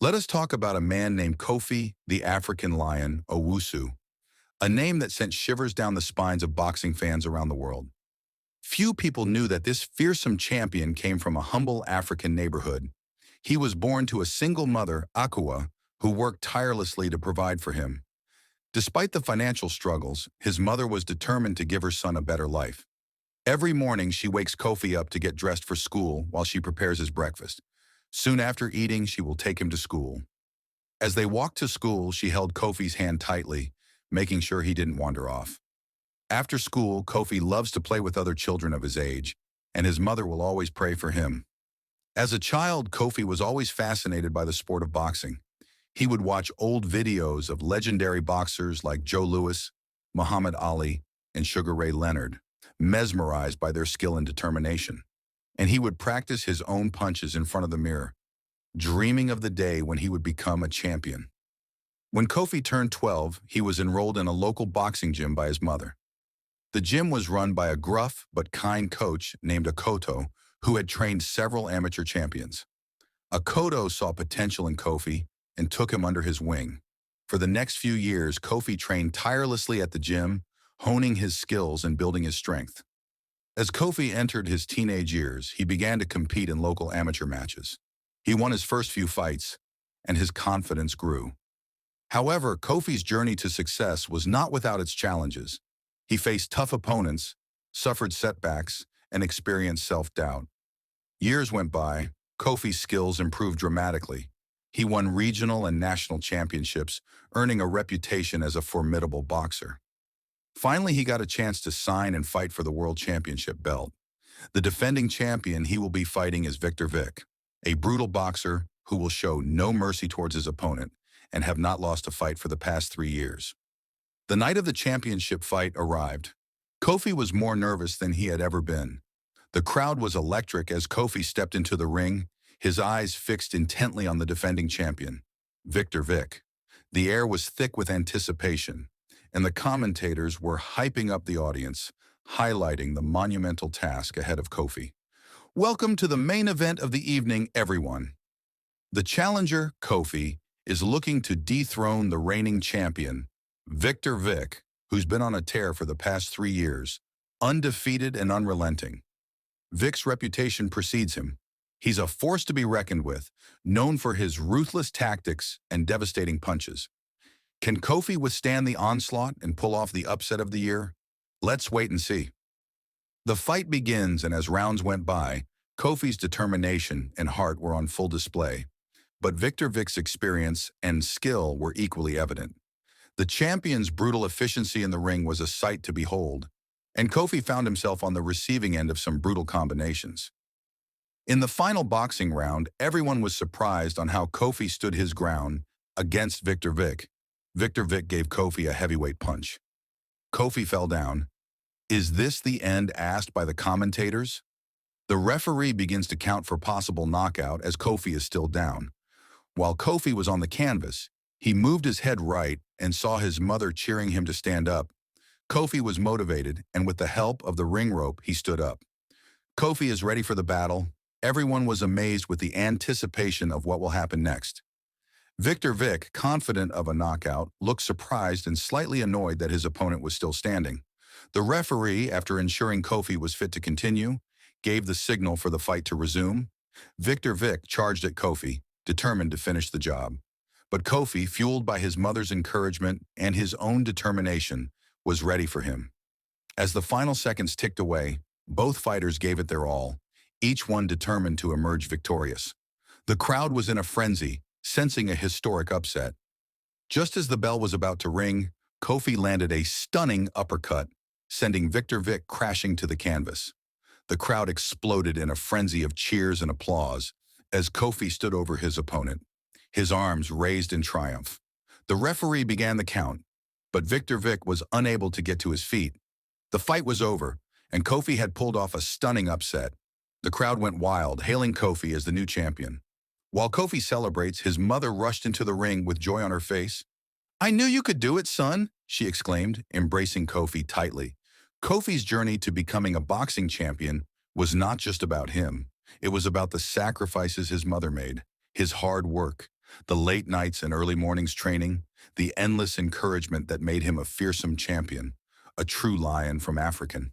Let us talk about a man named Kofi, the African Lion, Owusu, a name that sent shivers down the spines of boxing fans around the world. Few people knew that this fearsome champion came from a humble African neighborhood. He was born to a single mother, Akua, who worked tirelessly to provide for him. Despite the financial struggles, his mother was determined to give her son a better life. Every morning, she wakes Kofi up to get dressed for school while she prepares his breakfast. Soon after eating, she will take him to school. As they walked to school, she held Kofi's hand tightly, making sure he didn't wander off. After school, Kofi loves to play with other children of his age, and his mother will always pray for him. As a child, Kofi was always fascinated by the sport of boxing. He would watch old videos of legendary boxers like Joe Louis, Muhammad Ali, and Sugar Ray Leonard, mesmerized by their skill and determination. And he would practice his own punches in front of the mirror, dreaming of the day when he would become a champion. When Kofi turned 12, he was enrolled in a local boxing gym by his mother. The gym was run by a gruff but kind coach named Akoto, who had trained several amateur champions. Akoto saw potential in Kofi and took him under his wing. For the next few years, Kofi trained tirelessly at the gym, honing his skills and building his strength. As Kofi entered his teenage years, he began to compete in local amateur matches. He won his first few fights, and his confidence grew. However, Kofi's journey to success was not without its challenges. He faced tough opponents, suffered setbacks, and experienced self-doubt. Years went by, Kofi's skills improved dramatically. He won regional and national championships, earning a reputation as a formidable boxer. Finally, he got a chance to sign and fight for the World Championship belt. The defending champion he will be fighting is Victor Vick, a brutal boxer who will show no mercy towards his opponent and have not lost a fight for the past 3 years. The night of the championship fight arrived. Kofi was more nervous than he had ever been. The crowd was electric as Kofi stepped into the ring, his eyes fixed intently on the defending champion, Victor Vick. The air was thick with anticipation, and the commentators were hyping up the audience, highlighting the monumental task ahead of Kofi. Welcome to the main event of the evening, everyone. The challenger, Kofi, is looking to dethrone the reigning champion, Victor Vick, who's been on a tear for the past 3 years, undefeated and unrelenting. Vick's reputation precedes him. He's a force to be reckoned with, known for his ruthless tactics and devastating punches. Can Kofi withstand the onslaught and pull off the upset of the year? Let's wait and see. The fight begins, and as rounds went by, Kofi's determination and heart were on full display. But Victor Vick's experience and skill were equally evident. The champion's brutal efficiency in the ring was a sight to behold, and Kofi found himself on the receiving end of some brutal combinations. In the final boxing round, everyone was surprised on how Kofi stood his ground against Victor Vick. Victor Vick gave Kofi a heavyweight punch. Kofi fell down. Is this the end asked by the commentators? The referee begins to count for possible knockout as Kofi is still down. While Kofi was on the canvas, he moved his head right and saw his mother cheering him to stand up. Kofi was motivated, and with the help of the ring rope, he stood up. Kofi is ready for the battle. Everyone was amazed with the anticipation of what will happen next. Victor Vick, confident of a knockout, looked surprised and slightly annoyed that his opponent was still standing. The referee, after ensuring Kofi was fit to continue, gave the signal for the fight to resume. Victor Vick charged at Kofi, determined to finish the job. But Kofi, fueled by his mother's encouragement and his own determination, was ready for him. As the final seconds ticked away, both fighters gave it their all, each one determined to emerge victorious. The crowd was in a frenzy, sensing a historic upset. Just as the bell was about to ring, Kofi landed a stunning uppercut, sending Victor Vick crashing to the canvas. The crowd exploded in a frenzy of cheers and applause as Kofi stood over his opponent, his arms raised in triumph. The referee began the count, but Victor Vick was unable to get to his feet. The fight was over, and Kofi had pulled off a stunning upset. The crowd went wild, hailing Kofi as the new champion. While Kofi celebrates, his mother rushed into the ring with joy on her face. "I knew you could do it, son," she exclaimed, embracing Kofi tightly. Kofi's journey to becoming a boxing champion was not just about him. It was about the sacrifices his mother made, his hard work, The late nights and early mornings training, the endless encouragement that made him a fearsome champion, a true lion from African.